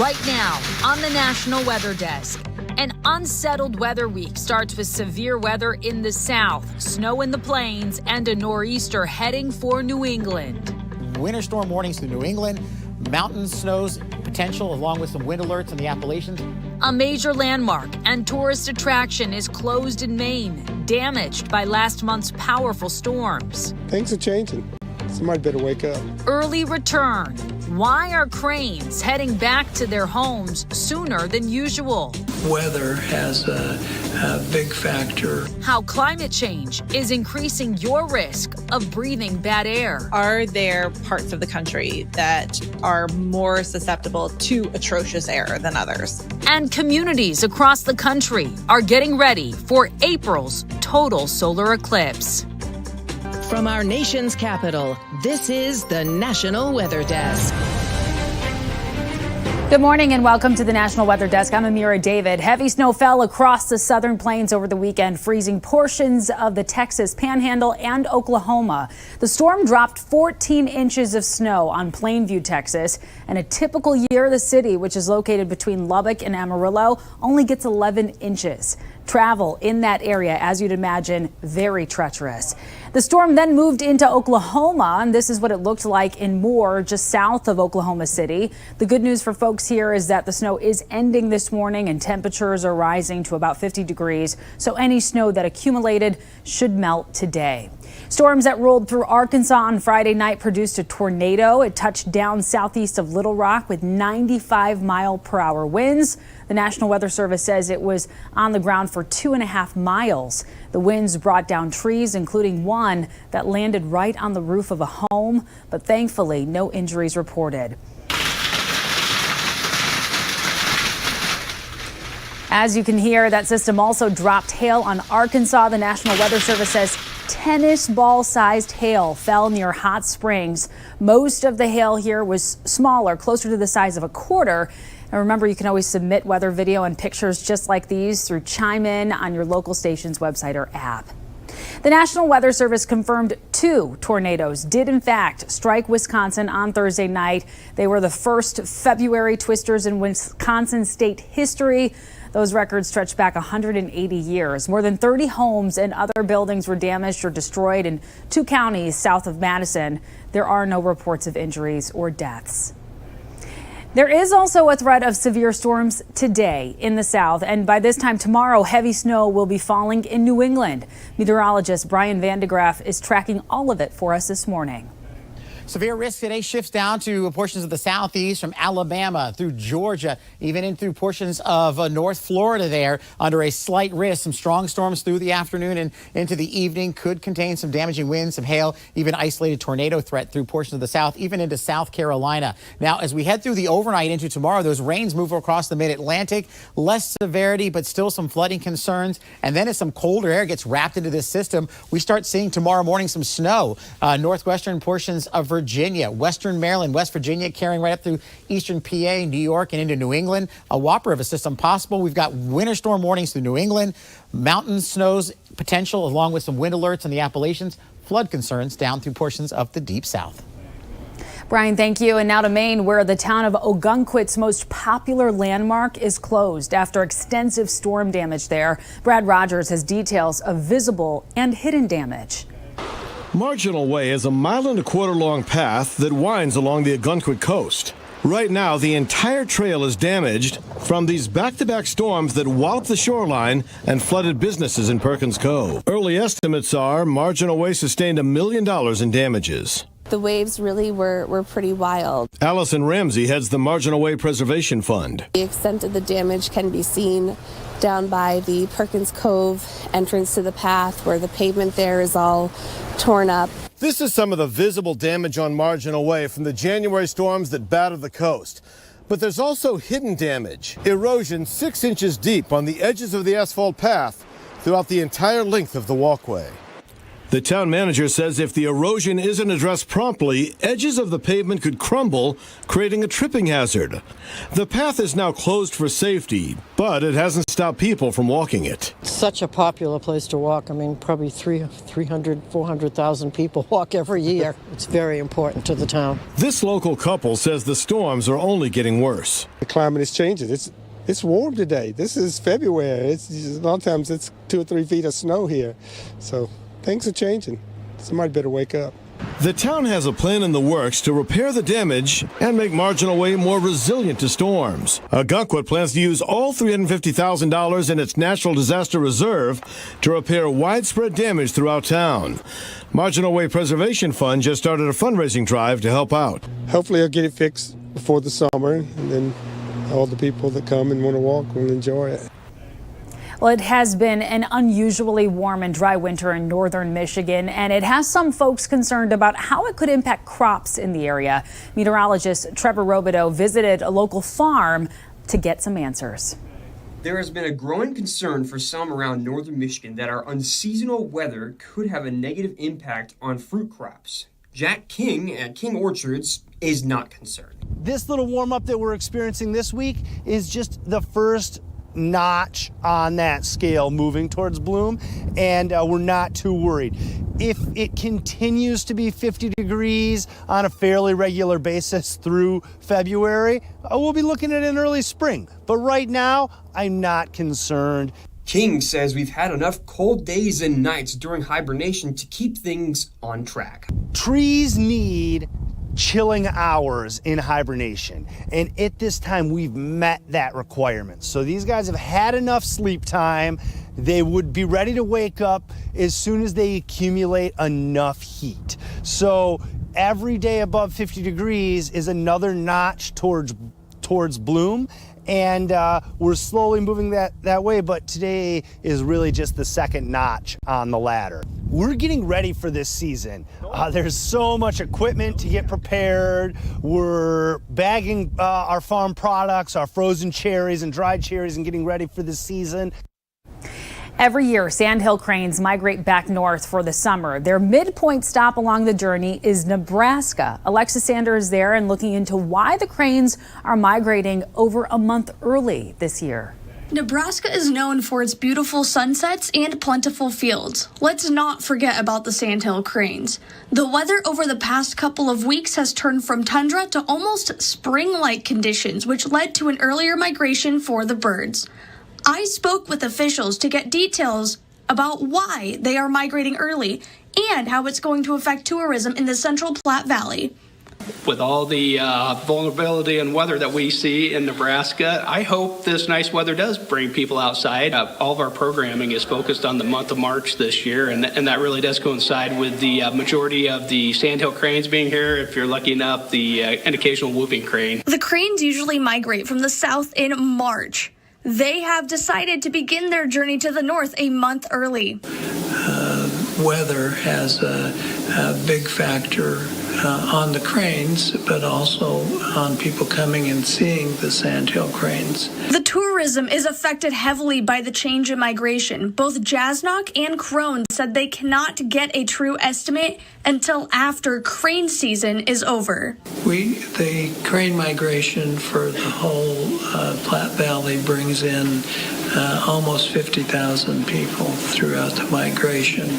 right now on the National Weather Desk. An unsettled weather week starts with severe weather in the south, snow in the plains, and a nor'easter heading for New England. Winter storm warnings through New England, mountain snows potential along with some wind alerts in the Appalachians. A major landmark and tourist attraction is closed in Maine, damaged by last month's powerful storms. Things are changing. Somebody better wake up. Early return. Why are cranes heading back to their homes sooner than usual? Weather has a big factor. How climate change is increasing your risk of breathing bad air. Are there parts of the country that are more susceptible to atrocious air than others? And communities across the country are getting ready for April's total solar eclipse. From our nation's capital, this is the National Weather Desk. Good morning and welcome to the National Weather Desk. I'm Amira David. Heavy snow fell across the southern plains over the weekend, freezing portions of the Texas Panhandle and Oklahoma. The storm dropped 14 inches of snow on Plainview, Texas, and a typical year the city, which is located between Lubbock and Amarillo, only gets 11 inches. Travel in that area, as you'd imagine, very treacherous. The storm then moved into Oklahoma, and this is what it looked like in Moore, just south of Oklahoma City. The good news for folks here is that the snow is ending this morning and temperatures are rising to about 50 degrees, so any snow that accumulated should melt today. Storms that rolled through Arkansas on Friday night produced a tornado. It touched down southeast of Little Rock with 95-mile-per-hour winds. The National Weather Service says it was on the ground for 2.5 miles. The winds brought down trees, including one that landed right on the roof of a home, but thankfully no injuries reported. As you can hear, that system also dropped hail on Arkansas. The National Weather Service says tennis ball-sized hail fell near Hot Springs. Most of the hail here was smaller, closer to the size of a quarter. And remember, you can always submit weather video and pictures just like these through Chime In on your local station's website or app. The National Weather Service confirmed 2 tornadoes did in fact strike Wisconsin on Thursday night. They were the first February twisters in Wisconsin state history. Those records stretch back 180 years. More than 30 homes and other buildings were damaged or destroyed in 2 counties south of Madison. There are no reports of injuries or deaths. There is also a threat of severe storms today in the south, and by this time tomorrow, heavy snow will be falling in New England. Meteorologist Brian Vandegraff is tracking all of it for us this morning. Severe risk today shifts down to portions of the southeast from Alabama through Georgia, even in through portions of North Florida there under a slight risk. Some strong storms through the afternoon and into the evening could contain some damaging winds, some hail, even isolated tornado threat through portions of the south, even into South Carolina. Now, as we head through the overnight into tomorrow, those rains move across the mid-Atlantic. Less severity, but still some flooding concerns. And then as some colder air gets wrapped into this system, we start seeing tomorrow morning some snow. Northwestern portions of Virginia, western Maryland, West Virginia, carrying right up through eastern PA, New York, and into New England. A whopper of a system possible. We've got winter storm warnings through New England, mountain snows potential, along with some wind alerts in the Appalachians, flood concerns down through portions of the deep south. Brian, thank you. And now to Maine, where the town of Ogunquit's most popular landmark is closed after extensive storm damage there. Brad Rogers has details of visible and hidden damage. Marginal Way is a 1.25-mile-long path that winds along the Ogunquit coast. Right now, the entire trail is damaged from these back-to-back storms that walloped the shoreline and flooded businesses in Perkins Cove. Early estimates are Marginal Way sustained $1 million in damages. The waves really were pretty wild. Allison Ramsey heads the Marginal Way Preservation Fund. The extent of the damage can be seen down by the Perkins Cove entrance to the path, where the pavement there is all torn up. This is some of the visible damage on Marginal Way from the January storms that battered the coast. But there's also hidden damage. Erosion 6 inches deep on the edges of the asphalt path throughout the entire length of the walkway. The town manager says if the erosion isn't addressed promptly, edges of the pavement could crumble, creating a tripping hazard. The path is now closed for safety, but it hasn't stopped people from walking it. Such a popular place to walk. I mean, probably 300, 400,000 people walk every year. It's very important to the town. This local couple says the storms are only getting worse. The climate is changing. It's warm today. This is February. A lot of times it's 2 or 3 feet of snow here. So things are changing. Somebody better wake up. The town has a plan in the works to repair the damage and make Marginal Way more resilient to storms. Algonquin plans to use all $350,000 in its Natural Disaster Reserve to repair widespread damage throughout town. Marginal Way Preservation Fund just started a fundraising drive to help out. Hopefully I'll get it fixed before the summer, and then all the people that come and want to walk will enjoy it. Well, it has been an unusually warm and dry winter in northern Michigan, and it has some folks concerned about how it could impact crops in the area. Meteorologist Trevor Robideau visited a local farm to get some answers. There has been a growing concern for some around northern Michigan that our unseasonal weather could have a negative impact on fruit crops. Jack King at King Orchards is not concerned. This little warm up that we're experiencing this week is just the first notch on that scale moving towards bloom, and we're not too worried. If it continues to be 50 degrees on a fairly regular basis through February, we'll be looking at an early spring. But right now, I'm not concerned. King says we've had enough cold days and nights during hibernation to keep things on track. Trees need chilling hours in hibernation, and at this time we've met that requirement. So these guys have had enough sleep time. They would be ready to wake up as soon as they accumulate enough heat. So every day above 50 degrees is another notch towards bloom, and we're slowly moving that way, but today is really just the second notch on the ladder. We're getting ready for this season. There's so much equipment to get prepared. We're bagging our farm products, our frozen cherries and dried cherries, and getting ready for this season. Every year, sandhill cranes migrate back north for the summer. Their midpoint stop along the journey is Nebraska. Alexis Sander is there and looking into why the cranes are migrating over a month early this year. Nebraska is known for its beautiful sunsets and plentiful fields. Let's not forget about the sandhill cranes. The weather over the past couple of weeks has turned from tundra to almost spring-like conditions, which led to an earlier migration for the birds. I spoke with officials to get details about why they are migrating early and how it's going to affect tourism in the Central Platte Valley. With all the vulnerability and weather that we see in Nebraska, I hope this nice weather does bring people outside. All of our programming is focused on the month of March this year, and that really does coincide with the majority of the sandhill cranes being here. If you're lucky enough, an occasional whooping crane. The cranes usually migrate from the south in March. They have decided to begin their journey to the north a month early. Weather has a big factor on the cranes, but also on people coming and seeing the sandhill cranes. The tourism is affected heavily by the change in migration. Both Jasnock and Crone said they cannot get a true estimate until after crane season is over. The crane migration for the whole Platte Valley brings in almost 50,000 people throughout the migration.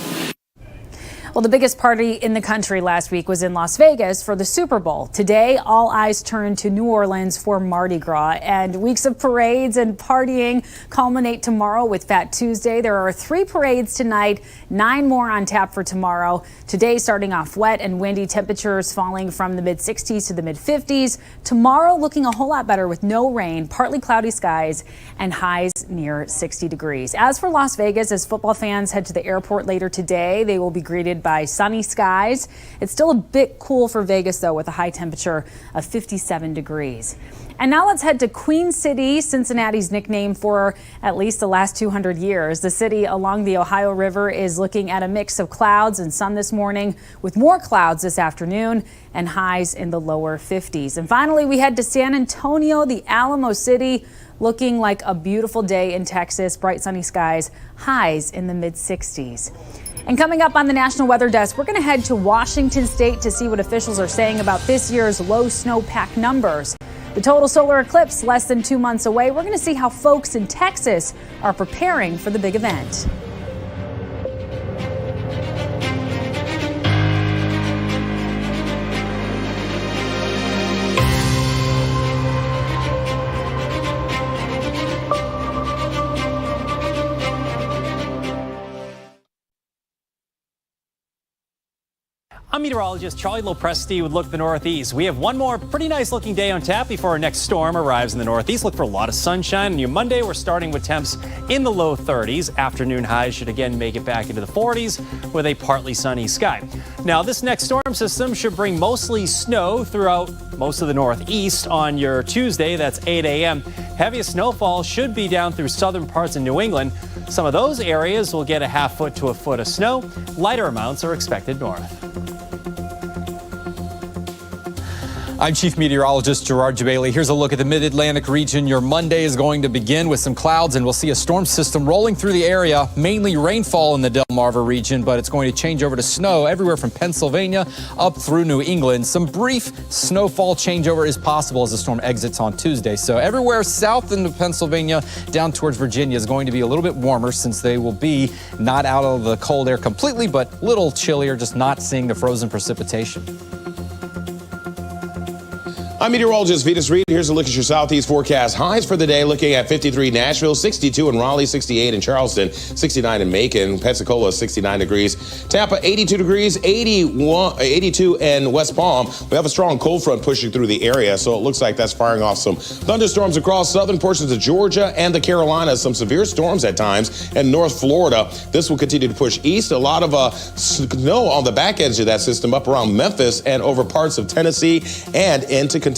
Well, the biggest party in the country last week was in Las Vegas for the Super Bowl. Today, all eyes turn to New Orleans for Mardi Gras, and weeks of parades and partying culminate tomorrow with Fat Tuesday. There are 3 parades tonight, 9 more on tap for tomorrow. Today, starting off wet and windy, temperatures falling from the mid-60s to the mid-50s. Tomorrow, looking a whole lot better with no rain, partly cloudy skies, and highs near 60 degrees. As for Las Vegas, as football fans head to the airport later today, they will be greeted by sunny skies. It's still a bit cool for Vegas, though, with a high temperature of 57 degrees. And now let's head to Queen City, Cincinnati's nickname for at least the last 200 years. The city along the Ohio River is looking at a mix of clouds and sun this morning, with more clouds this afternoon and highs in the lower 50s. And finally, we head to San Antonio, the Alamo City, looking like a beautiful day in Texas, bright sunny skies, highs in the mid 60s. And coming up on the National Weather Desk, we're going to head to Washington State to see what officials are saying about this year's low snowpack numbers. The total solar eclipse less than 2 months away. We're going to see how folks in Texas are preparing for the big event. I'm meteorologist Charlie Lopresti with Look at the Northeast. We have one more pretty nice looking day on tap before our next storm arrives in the Northeast. Look for a lot of sunshine. On Monday, we're starting with temps in the low 30s. Afternoon highs should again make it back into the 40s with a partly sunny sky. Now, this next storm system should bring mostly snow throughout most of the Northeast on your Tuesday. That's 8 a.m. Heaviest snowfall should be down through southern parts of New England. Some of those areas will get a half foot to a foot of snow. Lighter amounts are expected north. I'm Chief Meteorologist Gerard Jabali. Here's a look at the Mid-Atlantic region. Your Monday is going to begin with some clouds, and we'll see a storm system rolling through the area, mainly rainfall in the Delmarva region, but it's going to change over to snow everywhere from Pennsylvania up through New England. Some brief snowfall changeover is possible as the storm exits on Tuesday. So everywhere south into Pennsylvania down towards Virginia is going to be a little bit warmer since they will be not out of the cold air completely, but a little chillier, just not seeing the frozen precipitation. I'm meteorologist Vetus Reed. Here's a look at your southeast forecast. Highs for the day looking at 53 Nashville, 62 in Raleigh, 68 in Charleston, 69 in Macon, Pensacola 69 degrees, Tampa 82 degrees, 82 in West Palm. We have a strong cold front pushing through the area, so it looks like that's firing off some thunderstorms across southern portions of Georgia and the Carolinas, some severe storms at times, and North Florida. This will continue to push east. A lot of snow on the back edge of that system up around Memphis and over parts of Tennessee and into Kentucky.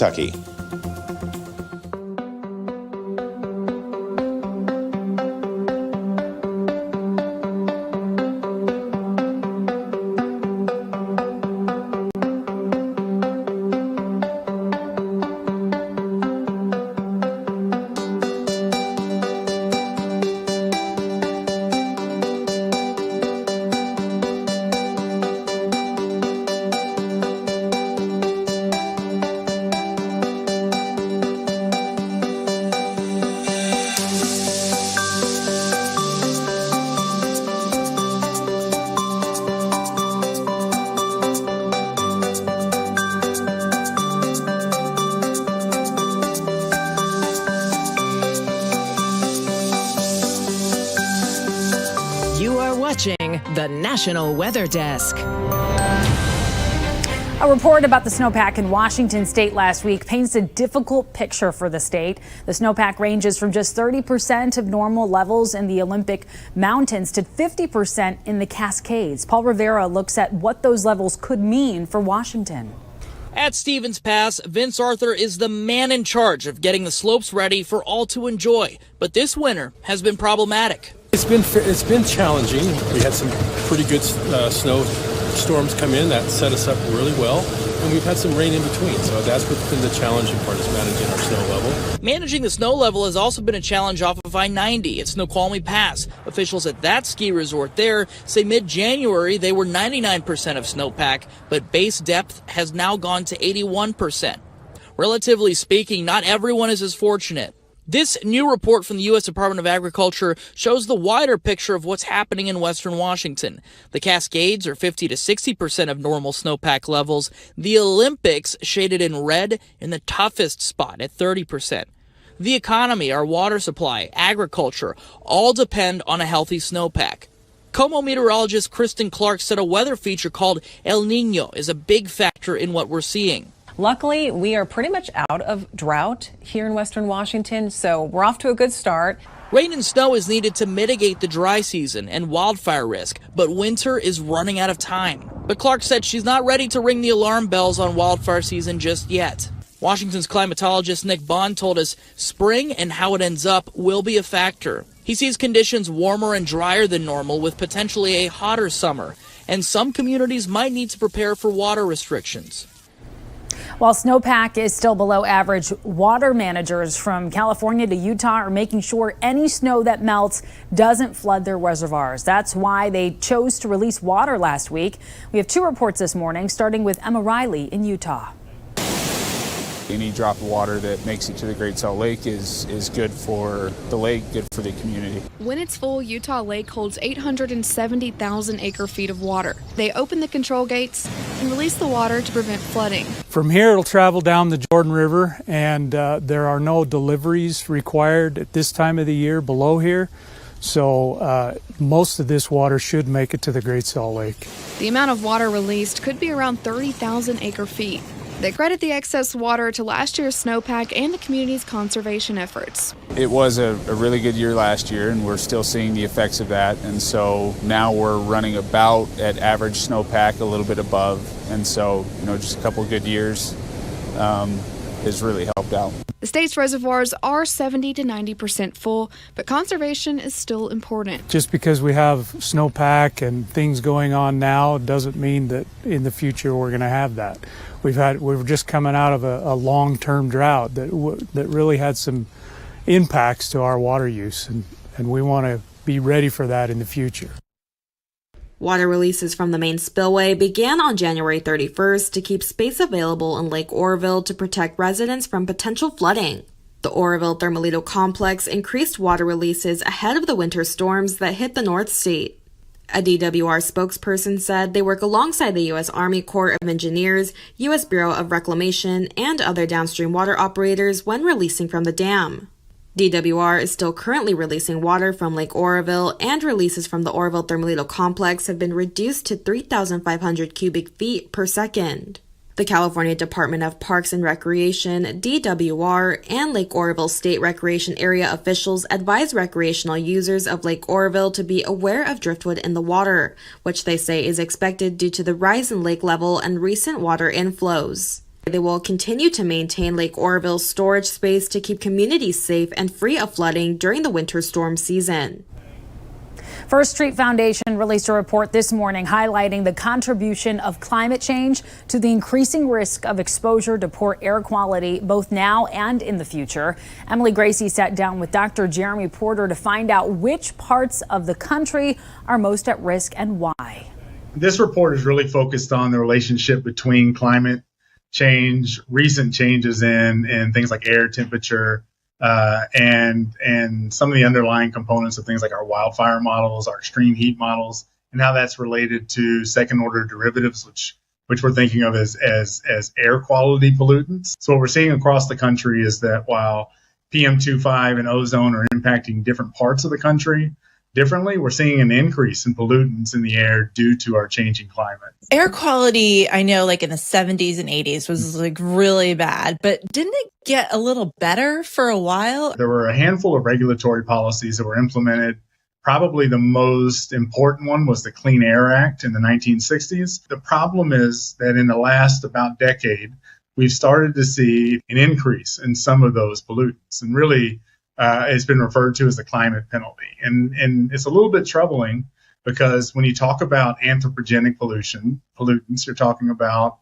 The National Weather Desk. A report about the snowpack in Washington state last week paints a difficult picture for the state. The snowpack ranges from just 30% of normal levels in the Olympic Mountains to 50% in the Cascades. Paul Rivera looks at what those levels could mean for Washington. At Stevens Pass, Vince Arthur is the man in charge of getting the slopes ready for all to enjoy. But this winter has been problematic. It's been challenging. We had some pretty good snow storms come in that set us up really well, and we've had some rain in between. So that's what's been the challenging part, is managing our snow level. Managing the snow level has also been a challenge off of I-90 at Snoqualmie Pass. Officials at that ski resort there say mid-January they were 99% of snowpack, but base depth has now gone to 81%. Relatively speaking, not everyone is as fortunate. This new report from the U.S. Department of Agriculture shows the wider picture of what's happening in western Washington. The Cascades are 50 to 60% of normal snowpack levels. The Olympics, shaded in red, in the toughest spot at 30%. The economy, our water supply, agriculture, all depend on a healthy snowpack. Como meteorologist Kristen Clark said a weather feature called El Niño is a big factor in what we're seeing. Luckily, we are pretty much out of drought here in western Washington, so we're off to a good start. Rain and snow is needed to mitigate the dry season and wildfire risk, but winter is running out of time. But Clark said she's not ready to ring the alarm bells on wildfire season just yet. Washington's climatologist Nick Bond told us spring and how it ends up will be a factor. He sees conditions warmer and drier than normal with potentially a hotter summer, and some communities might need to prepare for water restrictions. While snowpack is still below average, water managers from California to Utah are making sure any snow that melts doesn't flood their reservoirs. That's why they chose to release water last week. We have 2 reports this morning, starting with Emma Riley in Utah. Any drop of water that makes it to the Great Salt Lake is good for the lake, good for the community. When it's full, Utah Lake holds 870,000 acre-feet of water. They open the control gates and release the water to prevent flooding. From here, it'll travel down the Jordan River, and there are no deliveries required at this time of the year below here. So most of this water should make it to the Great Salt Lake. The amount of water released could be around 30,000 acre-feet. They credit the excess water to last year's snowpack and the community's conservation efforts. It was a really good year last year, and we're still seeing the effects of that. And so now we're running about at average snowpack, a little bit above. And so, just a couple of good years has really helped out. The state's reservoirs are 70 to 90% full, but conservation is still important. Just because we have snowpack and things going on now doesn't mean that in the future we're going to have that. We're just coming out of a long-term drought that really had some impacts to our water use, and we want to be ready for that in the future. Water releases from the Maine spillway began on January 31st to keep space available in Lake Oroville to protect residents from potential flooding. The Oroville Thermalito complex increased water releases ahead of the winter storms that hit the North State. A DWR spokesperson said they work alongside the U.S. Army Corps of Engineers, U.S. Bureau of Reclamation, and other downstream water operators when releasing from the dam. DWR is still currently releasing water from Lake Oroville, and releases from the Oroville Thermalito complex have been reduced to 3,500 cubic feet per second. The California Department of Parks and Recreation, DWR, and Lake Oroville State Recreation Area officials advise recreational users of Lake Oroville to be aware of driftwood in the water, which they say is expected due to the rise in lake level and recent water inflows. They will continue to maintain Lake Oroville's storage space to keep communities safe and free of flooding during the winter storm season. First Street Foundation released a report this morning highlighting the contribution of climate change to the increasing risk of exposure to poor air quality both now and in the future. Emily Gracie sat down with Dr. Jeremy Porter to find out which parts of the country are most at risk and why. This report is really focused on the relationship between climate change, recent changes in things like air temperature, and some of the underlying components of things like our wildfire models, our extreme heat models, and how that's related to second order derivatives, which we're thinking of as air quality pollutants. So what we're seeing across the country is that while PM2.5 and ozone are impacting different parts of the country differently, we're seeing an increase in pollutants in the air due to our changing climate. Air quality, I know like in the 70s and 80s was like really bad, but didn't it get a little better for a while? There were a handful of regulatory policies that were implemented. Probably the most important one was the Clean Air Act in the 1960s. The problem is that in the last about decade, we've started to see an increase in some of those pollutants, and really it's been referred to as the climate penalty. And it's a little bit troubling because when you talk about anthropogenic pollutants, you're talking about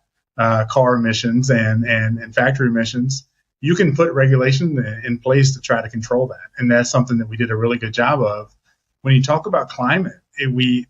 car emissions and factory emissions. You can put regulation in place to try to control that. And that's something that we did a really good job of. When you talk about climate,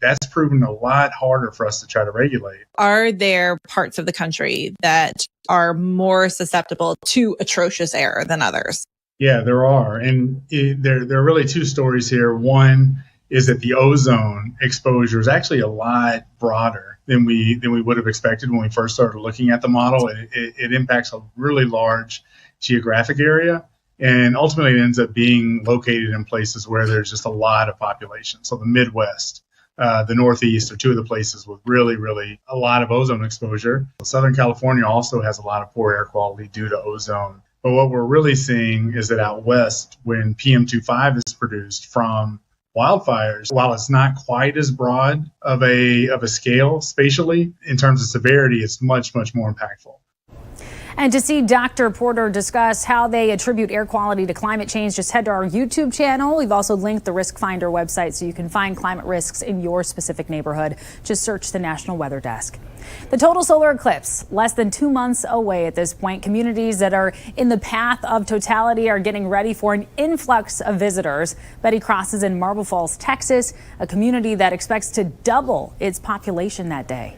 that's proven a lot harder for us to try to regulate. Are there parts of the country that are more susceptible to atrocious air than others? Yeah, there are. And there are really two stories here. One is that the ozone exposure is actually a lot broader than we would have expected when we first started looking at the model. It impacts a really large geographic area, and ultimately it ends up being located in places where there's just a lot of population. So the Midwest, the Northeast are two of the places with really, really a lot of ozone exposure. Southern California also has a lot of poor air quality due to ozone. But what we're really seeing is that out west, when PM2.5 is produced from wildfires, while it's not quite as broad of a scale spatially, in terms of severity, it's much, much more impactful. And to see Dr. Porter discuss how they attribute air quality to climate change, just head to our YouTube channel. We've also linked the Risk Finder website so you can find climate risks in your specific neighborhood. Just search the National Weather Desk. The total solar eclipse, less than 2 months away at this point. Communities that are in the path of totality are getting ready for an influx of visitors. Betty Cross is in Marble Falls, Texas, a community that expects to double its population that day.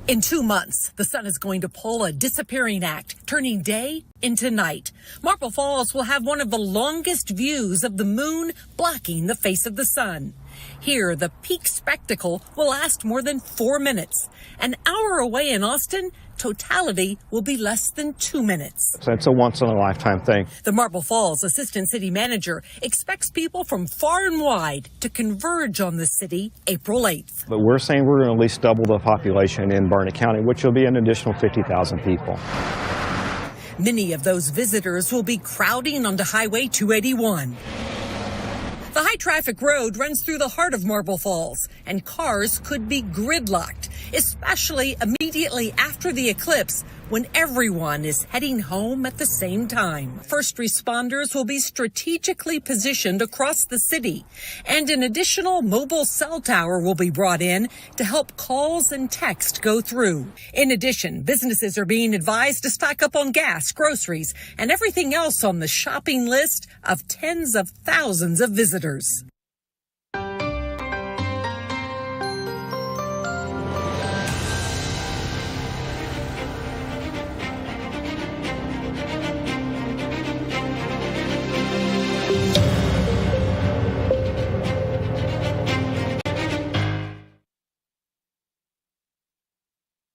In 2 months, the sun is going to pull a disappearing act, turning day into night. Marble Falls will have one of the longest views of the moon blocking the face of the sun. Here, the peak spectacle will last more than 4 minutes. An hour away in Austin, totality will be less than 2 minutes. So it's a once-in-a-lifetime thing. The Marble Falls assistant city manager expects people from far and wide to converge on the city April 8th. But we're saying we're going to at least double the population in Burnett County, which will be an additional 50,000 people. Many of those visitors will be crowding onto Highway 281. The high-traffic road runs through the heart of Marble Falls, and cars could be gridlocked, especially immediately after the eclipse, when everyone is heading home at the same time. First responders will be strategically positioned across the city, and an additional mobile cell tower will be brought in to help calls and text go through. In addition, businesses are being advised to stock up on gas, groceries, and everything else on the shopping list of tens of thousands of visitors.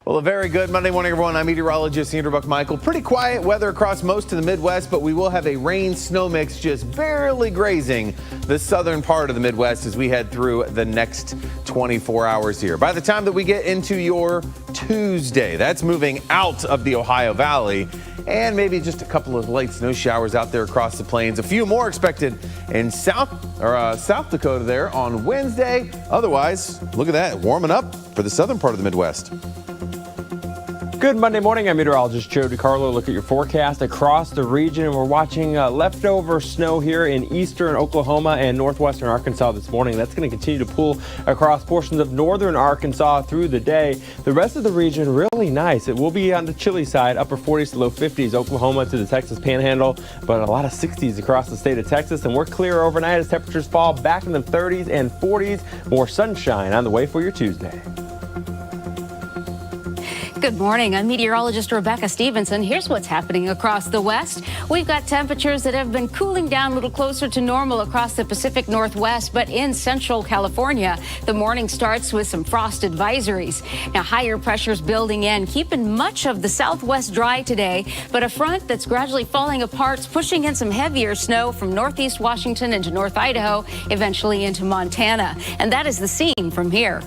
Well, a very good Monday morning, everyone. I'm meteorologist Andrew Buckmichael. Pretty quiet weather across most of the Midwest, but we will have a rain-snow mix just barely grazing the southern part of the Midwest as we head through the next 24 hours here. By the time that we get into your Tuesday, that's moving out of the Ohio Valley, and maybe just a couple of light snow showers out there across the plains. A few more expected in South Dakota there on Wednesday. Otherwise, look at that, warming up for the southern part of the Midwest. Good Monday morning. I'm meteorologist Joe DiCarlo. Look at your forecast across the region, and we're watching leftover snow here in eastern Oklahoma and northwestern Arkansas this morning. That's going to continue to pull across portions of northern Arkansas through the day. The rest of the region really nice. It will be on the chilly side, upper 40s to low 50s, Oklahoma to the Texas Panhandle, but a lot of 60s across the state of Texas, and we're clear overnight as temperatures fall back in the 30s and 40s. More sunshine on the way for your Tuesday. Good morning. I'm meteorologist Rebecca Stevenson. Here's what's happening across the West. We've got temperatures that have been cooling down a little closer to normal across the Pacific Northwest, but in central California, the morning starts with some frost advisories. Now, higher pressures building in, keeping much of the Southwest dry today, but a front that's gradually falling apart is pushing in some heavier snow from northeast Washington into North Idaho, eventually into Montana. And that is the scene from here.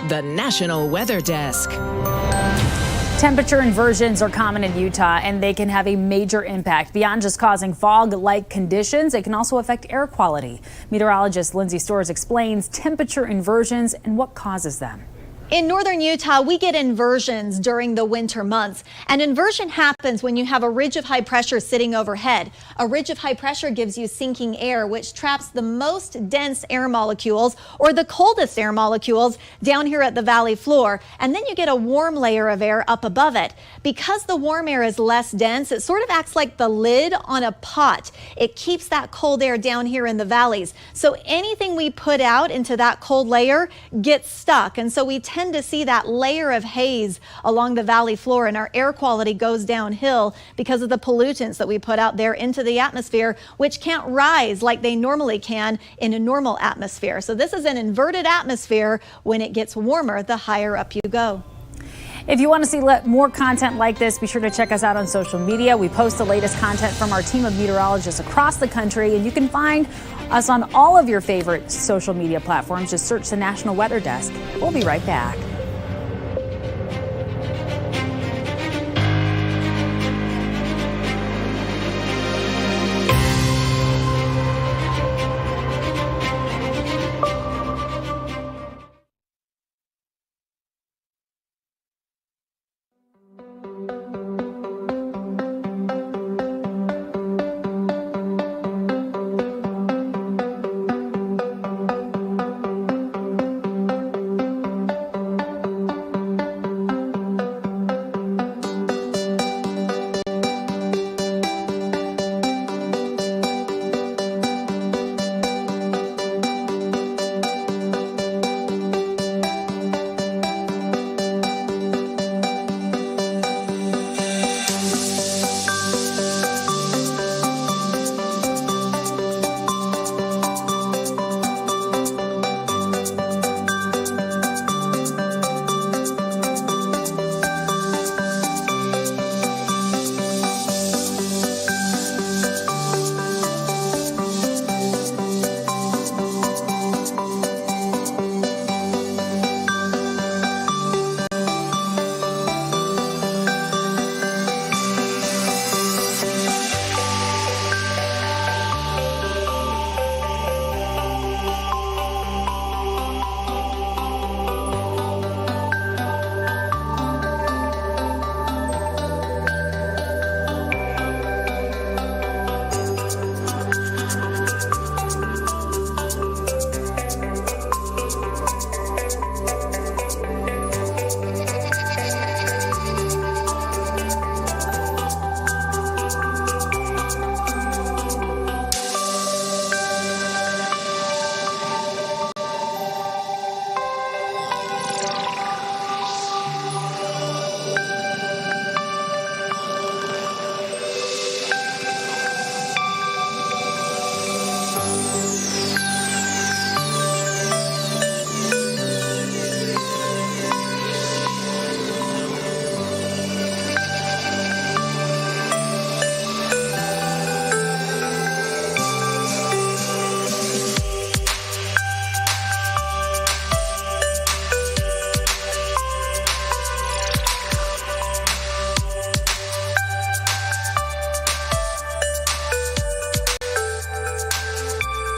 The National Weather Desk. Temperature inversions are common in Utah, and they can have a major impact. Beyond just causing fog-like conditions, it can also affect air quality. Meteorologist Lindsay Storrs explains temperature inversions and what causes them. In northern Utah, we get inversions during the winter months. An inversion happens when you have a ridge of high pressure sitting overhead. A ridge of high pressure gives you sinking air, which traps the most dense air molecules or the coldest air molecules down here at the valley floor. And then you get a warm layer of air up above it. Because the warm air is less dense, it sort of acts like the lid on a pot. it keeps that cold air down here in the valleys. So anything we put out into that cold layer gets stuck. And so we tend to see that layer of haze along the valley floor, and our air quality goes downhill because of the pollutants that we put out there into the atmosphere, which can't rise like they normally can in a normal atmosphere. So this is an inverted atmosphere. When it gets warmer, the higher up you go. If you want to see more content like this, be sure to check us out on social media. We post the latest content from our team of meteorologists across the country, and you can find us on all of your favorite social media platforms. Just search the National Weather Desk. We'll be right back.